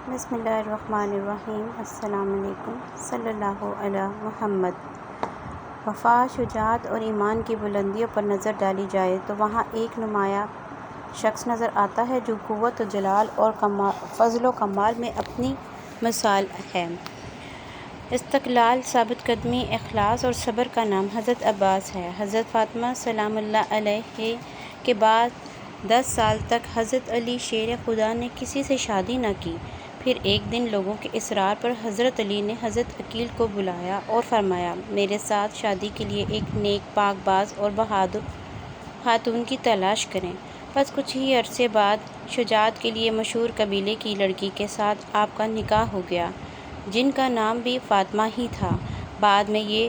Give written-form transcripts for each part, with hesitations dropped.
بسم اللہ الرحمن الرحیم۔ السلام علیکم۔ صلی اللہ علی محمد۔ وفا، شجاعت اور ایمان کی بلندیوں پر نظر ڈالی جائے تو وہاں ایک نمایاں شخص نظر آتا ہے جو قوت و جلال اور فضل و کمال میں اپنی مثال ہے۔ استقلال، ثابت قدمی، اخلاص اور صبر کا نام حضرت عباس ہے۔ حضرت فاطمہ سلام اللہ علیہ کے بعد 10 سال تک حضرت علی شیر خدا نے کسی سے شادی نہ کی۔ پھر ایک دن لوگوں کے اصرار پر حضرت علی نے حضرت عقیل کو بلایا اور فرمایا، میرے ساتھ شادی کے لیے ایک نیک، پاک باز اور بہادر خاتون کی تلاش کریں۔ بس کچھ ہی عرصے بعد شجاعت کے لیے مشہور قبیلے کی لڑکی کے ساتھ آپ کا نکاح ہو گیا، جن کا نام بھی فاطمہ ہی تھا۔ بعد میں یہ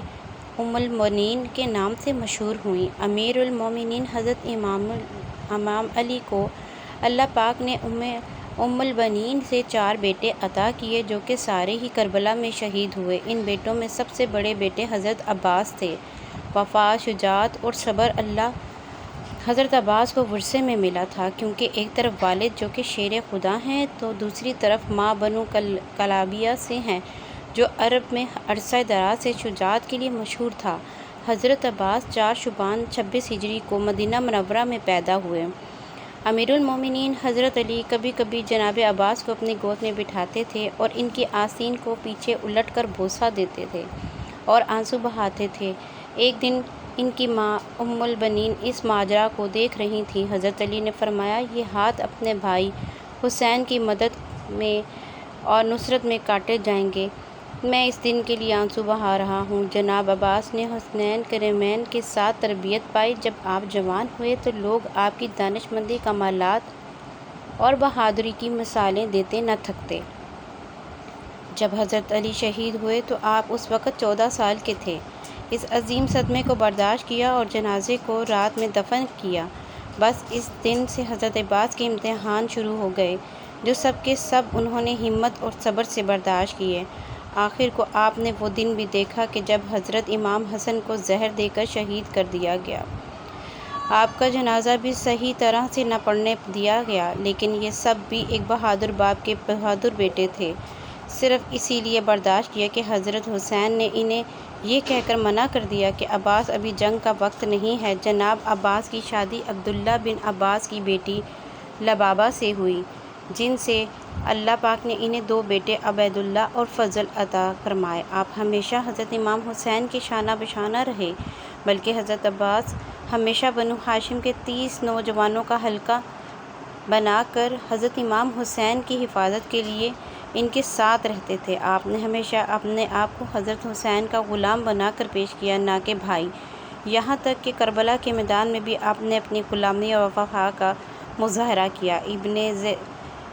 ام المؤمنین کے نام سے مشہور ہوئیں۔ امیر المومنین حضرت امام علی کو اللہ پاک نے ام البنین سے 4 بیٹے عطا کیے جو کہ سارے ہی کربلا میں شہید ہوئے۔ ان بیٹوں میں سب سے بڑے بیٹے حضرت عباس تھے۔ وفا، شجاعت اور صبر اللہ حضرت عباس کو ورثے میں ملا تھا، کیونکہ ایک طرف والد جو کہ شیر خدا ہیں تو دوسری طرف ماں بنو کلابیہ سے ہیں جو عرب میں عرصہ دراز سے شجاعت کے لیے مشہور تھا۔ حضرت عباس 4 شعبان 26 ہجری کو مدینہ منورہ میں پیدا ہوئے۔ امیر المومنین حضرت علی کبھی کبھی جناب عباس کو اپنی گود میں بٹھاتے تھے اور ان کی آستین کو پیچھے الٹ کر بوسہ دیتے تھے اور آنسو بہاتے تھے۔ ایک دن ان کی ماں ام البنین اس ماجرا کو دیکھ رہی تھیں۔ حضرت علی نے فرمایا، یہ ہاتھ اپنے بھائی حسین کی مدد میں اور نصرت میں کاٹے جائیں گے، میں اس دن کے لیے آنسو بہا رہا ہوں۔ جناب عباس نے حسنین کریمین کے ساتھ تربیت پائی۔ جب آپ جوان ہوئے تو لوگ آپ کی دانشمندی، کمالات اور بہادری کی مثالیں دیتے نہ تھکتے۔ جب حضرت علی شہید ہوئے تو آپ اس وقت 14 سال کے تھے۔ اس عظیم صدمے کو برداشت کیا اور جنازے کو رات میں دفن کیا۔ بس اس دن سے حضرت عباس کے امتحان شروع ہو گئے، جو سب کے سب انہوں نے ہمت اور صبر سے برداشت کیے۔ آخر کو آپ نے وہ دن بھی دیکھا کہ جب حضرت امام حسن کو زہر دے کر شہید کر دیا گیا۔ آپ کا جنازہ بھی صحیح طرح سے نہ پڑھنے دیا گیا، لیکن یہ سب بھی ایک بہادر باپ کے بہادر بیٹے تھے۔ صرف اسی لیے برداشت کیا کہ حضرت حسین نے انہیں یہ کہہ کر منع کر دیا کہ عباس ابھی جنگ کا وقت نہیں ہے۔ جناب عباس کی شادی عبداللہ بن عباس کی بیٹی لبابہ سے ہوئی، جن سے اللہ پاک نے انہیں 2 بیٹے عبیداللہ اور فضل عطا فرمائے۔ آپ ہمیشہ حضرت امام حسین کے شانہ بشانہ رہے، بلکہ حضرت عباس ہمیشہ بنو ہاشم کے 30 نوجوانوں کا حلقہ بنا کر حضرت امام حسین کی حفاظت کے لیے ان کے ساتھ رہتے تھے۔ آپ نے ہمیشہ اپنے آپ کو حضرت حسین کا غلام بنا کر پیش کیا، نہ کہ بھائی۔ یہاں تک کہ کربلا کے میدان میں بھی آپ نے اپنی غلامی اور وفا کا مظاہرہ کیا۔ ابن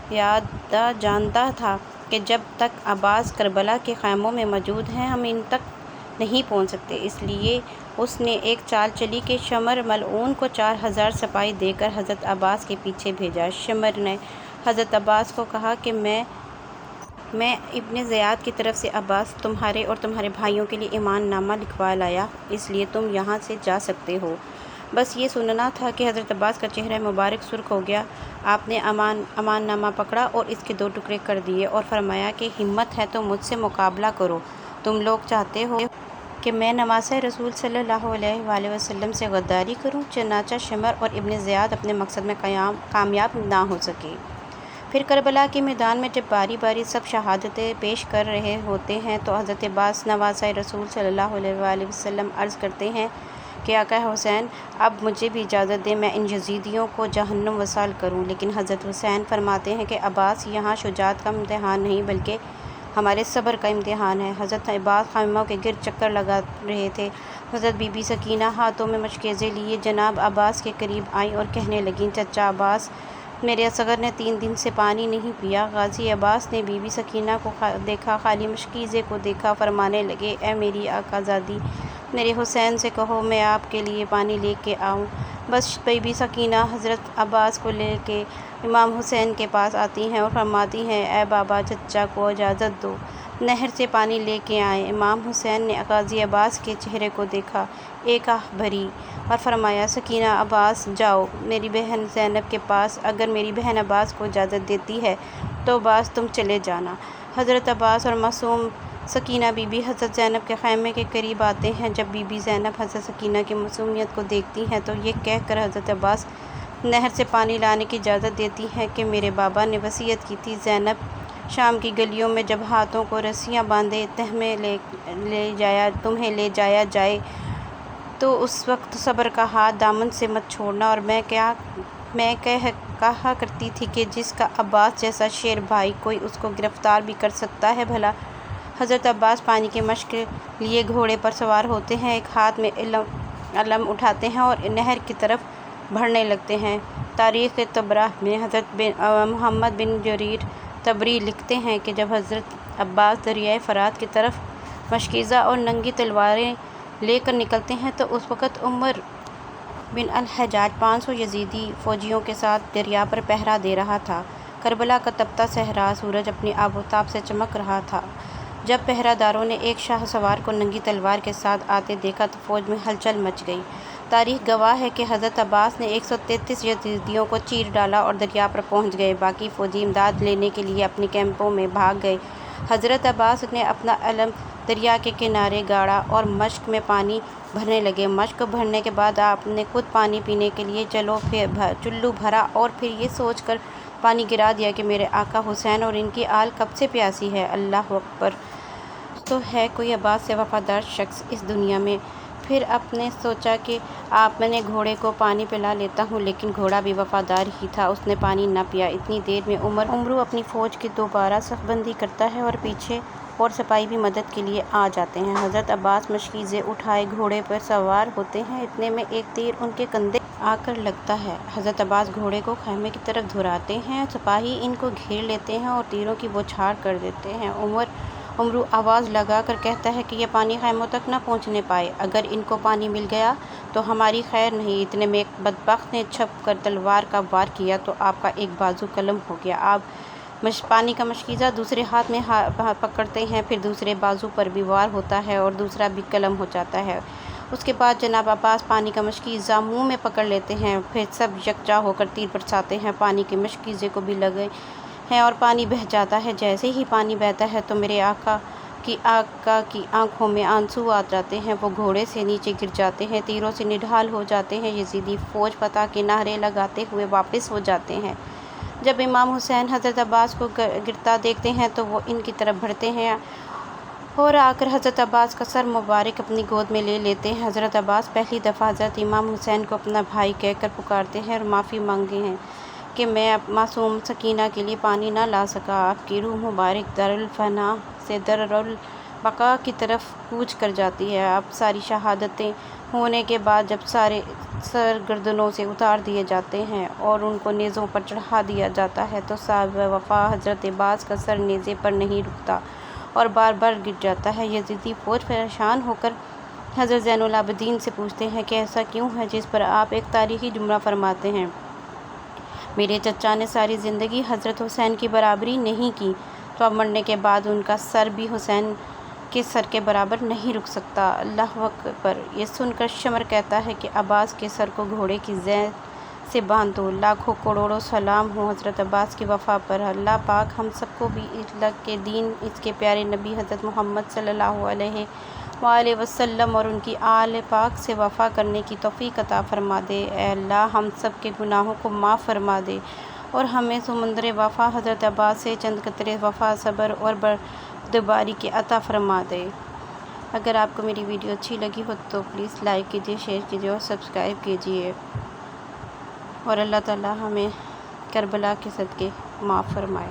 زیادہ جانتا تھا کہ جب تک عباس کربلا کے خیموں میں موجود ہیں ہم ان تک نہیں پہنچ سکتے، اس لیے اس نے ایک چال چلی کہ شمر ملعون کو 4000 سپاہی دے کر حضرت عباس کے پیچھے بھیجا۔ شمر نے حضرت عباس کو کہا کہ میں ابن زیاد کی طرف سے عباس تمہارے اور تمہارے بھائیوں کے لیے ایمان نامہ لکھوا لایا، اس لیے تم یہاں سے جا سکتے ہو۔ بس یہ سننا تھا کہ حضرت عباس کا چہرہ مبارک سرخ ہو گیا۔ آپ نے امان نامہ پکڑا اور اس کے 2 ٹکڑے کر دیے اور فرمایا کہ ہمت ہے تو مجھ سے مقابلہ کرو، تم لوگ چاہتے ہو کہ میں نواسہ رسول صلی اللہ علیہ وآلہ وسلم سے غداری کروں۔ چنانچہ شمر اور ابن زیاد اپنے مقصد میں کامیاب نہ ہو سکے۔ پھر کربلا کے میدان میں جب باری باری سب شہادتیں پیش کر رہے ہوتے ہیں تو حضرت عباس نواسہ رسول صلی اللہ علیہ وآلہ وسلم عرض کرتے ہیں کہ آقا حسین، اب مجھے بھی اجازت دیں میں ان یزیدیوں کو جہنم وصال کروں۔ لیکن حضرت حسین فرماتے ہیں کہ عباس، یہاں شجاعت کا امتحان نہیں بلکہ ہمارے صبر کا امتحان ہے۔ حضرت عباس خیموں کے گرد چکر لگا رہے تھے۔ حضرت بی بی سکینہ ہاتھوں میں مشکیزیں لیے جناب عباس کے قریب آئیں اور کہنے لگیں، چچا عباس، میرے اصغر نے 3 دن سے پانی نہیں پیا۔ غازی عباس نے بی بی سکینہ کو دیکھا، خالی مشکیزے کو دیکھا، فرمانے لگے، اے میری آقا زادی، میرے حسین سے کہو میں آپ کے لیے پانی لے کے آؤں۔ بس بی بی سکینہ حضرت عباس کو لے کے امام حسین کے پاس آتی ہیں اور فرماتی ہیں، اے بابا، چچا کو اجازت دو، نہر سے پانی لے کے آئیں۔ امام حسین نے غازی عباس کے چہرے کو دیکھا، ایک آہ بھری اور فرمایا، سکینہ، عباس جاؤ میری بہن زینب کے پاس، اگر میری بہن عباس کو اجازت دیتی ہے تو بس تم چلے جانا۔ حضرت عباس اور معصوم سکینہ بی بی حضرت زینب کے خیمے کے قریب آتے ہیں۔ جب بی بی زینب حضرت سکینہ کی معصومیت کو دیکھتی ہیں تو یہ کہہ کر حضرت عباس نہر سے پانی لانے کی اجازت دیتی ہیں کہ میرے بابا نے وصیت کی تھی، زینب شام کی گلیوں میں جب ہاتھوں کو رسیاں باندھے تمہیں لے جایا جائے تو اس وقت صبر کا ہاتھ دامن سے مت چھوڑنا، اور میں کہا کرتی تھی کہ جس کا عباس جیسا شیر بھائی کوئی اس کو گرفتار بھی کر سکتا ہے بھلا۔ حضرت عباس پانی کی مشق لیے گھوڑے پر سوار ہوتے ہیں، ایک ہاتھ میں علم اٹھاتے ہیں اور نہر کی طرف بڑھنے لگتے ہیں۔ تاریخ طبرہ میں حضرت محمد بن جریر طبری لکھتے ہیں کہ جب حضرت عباس دریائے فرات کی طرف مشکیزہ اور ننگی تلواریں لے کر نکلتے ہیں تو اس وقت عمر بن الحجاج 500 یزیدی فوجیوں کے ساتھ دریا پر پہرا دے رہا تھا۔ کربلا کا تپتا صحرا سورج اپنی آب و تاب سے چمک رہا تھا۔ جب پہرہ داروں نے ایک شاہ سوار کو ننگی تلوار کے ساتھ آتے دیکھا تو فوج میں ہلچل مچ گئی۔ تاریخ گواہ ہے کہ حضرت عباس نے 133 یزیدیوں کو چیر ڈالا اور دریا پر پہنچ گئے، باقی فوجی امداد لینے کے لیے اپنے کیمپوں میں بھاگ گئے۔ حضرت عباس نے اپنا علم دریا کے کنارے گاڑا اور مشک میں پانی بھرنے لگے۔ مشک بھرنے کے بعد آپ نے خود پانی پینے کے لیے چلو بھرا اور پھر یہ سوچ کر پانی گرا دیا کہ میرے آقا حسین اور ان کی آل کب سے پیاسی ہے۔ اللہ اکبر! تو ہے کوئی عباس سے وفادار شخص اس دنیا میں؟ پھر آپ نے سوچا کہ میں نے گھوڑے کو پانی پلا لیتا ہوں، لیکن گھوڑا بھی وفادار ہی تھا، اس نے پانی نہ پیا۔ اتنی دیر میں عمرو اپنی فوج کی دوبارہ صف بندی کرتا ہے اور پیچھے اور سپاہی بھی مدد کے لیے آ جاتے ہیں۔ حضرت عباس مشکیزیں اٹھائے گھوڑے پر سوار ہوتے ہیں، اتنے میں ایک تیر ان کے کندھے آ کر لگتا ہے۔ حضرت عباس گھوڑے کو خیمے کی طرف دھراتے ہیں، سپاہی ان کو گھیر لیتے ہیں اور تیروں کی بوچھار کر دیتے ہیں۔ عمرو آواز لگا کر کہتا ہے کہ یہ پانی خیموں تک نہ پہنچنے پائے، اگر ان کو پانی مل گیا تو ہماری خیر نہیں۔ اتنے میں ایک بدبخت نے چھپ کر تلوار کا وار کیا تو آپ کا ایک بازو قلم ہو گیا۔ آپ پانی کا مشکیزہ دوسرے ہاتھ میں پکڑتے ہیں، پھر دوسرے بازو پر بھی وار ہوتا ہے اور دوسرا بھی قلم ہو جاتا ہے۔ اس کے بعد جناب عباس پانی کا مشکیزہ منہ میں پکڑ لیتے ہیں، پھر سب یکجا ہو کر تیر برساتے ہیں، پانی کے مشکیزے کو بھی لگے ہیں اور پانی بہہ جاتا ہے۔ جیسے ہی پانی بہتا ہے تو میرے آقا کی آنکھوں میں آنسو آ جاتے ہیں، وہ گھوڑے سے نیچے گر جاتے ہیں، تیروں سے نڈھال ہو جاتے ہیں۔ یزیدی فوج فتح کے نعرے لگاتے ہوئے واپس ہو جاتے ہیں۔ جب امام حسین حضرت عباس کو گرتا دیکھتے ہیں تو وہ ان کی طرف بڑھتے ہیں اور آ کر حضرت عباس کا سر مبارک اپنی گود میں لے لیتے ہیں۔ حضرت عباس پہلی دفعہ حضرت امام حسین کو اپنا بھائی کہہ کر پکارتے ہیں اور معافی مانگتے ہیں کہ میں معصوم سکینہ کے لیے پانی نہ لا سکا۔ آپ کی روح مبارک دارالفنا سے دارالبقا کی طرف کوچ کر جاتی ہے۔ اب ساری شہادتیں ہونے کے بعد جب سارے سر گردنوں سے اتار دیے جاتے ہیں اور ان کو نیزوں پر چڑھا دیا جاتا ہے تو صاحب وفا حضرت عباس کا سر نیزے پر نہیں رکتا اور بار بار گر جاتا ہے۔ یزیدی فوج پریشان ہو کر حضرت زین العابدین سے پوچھتے ہیں کہ ایسا کیوں ہے، جس پر آپ ایک تاریخی جملہ فرماتے ہیں، میرے چچا نے ساری زندگی حضرت حسین کی برابری نہیں کی تو اب مرنے کے بعد ان کا سر بھی حسین کے سر کے برابر نہیں رک سکتا۔ اللہ اکبر! یہ سن کر شمر کہتا ہے کہ عباس کے سر کو گھوڑے کی زین سے باندھ دو۔ لاکھوں کروڑوں سلام ہوں حضرت عباس کی وفا پر۔ اللہ پاک ہم سب کو بھی اللہ کے دین، اس کے پیارے نبی حضرت محمد صلی اللہ علیہ وآلہ وسلم اور ان کی آل پاک سے وفا کرنے کی توفیق عطا فرما دے۔ اے اللہ ہم سب کے گناہوں کو معاف فرما دے اور ہمیں سمندر وفا حضرت عباس سے چند قطرے وفا، صبر اور بردباری کی عطا فرما دے۔ اگر آپ کو میری ویڈیو اچھی لگی ہو تو پلیز لائک کیجیے، شیئر کیجیے اور سبسکرائب کیجیے، اور اللہ تعالی ہمیں کربلا کے صدقے معاف فرمائے۔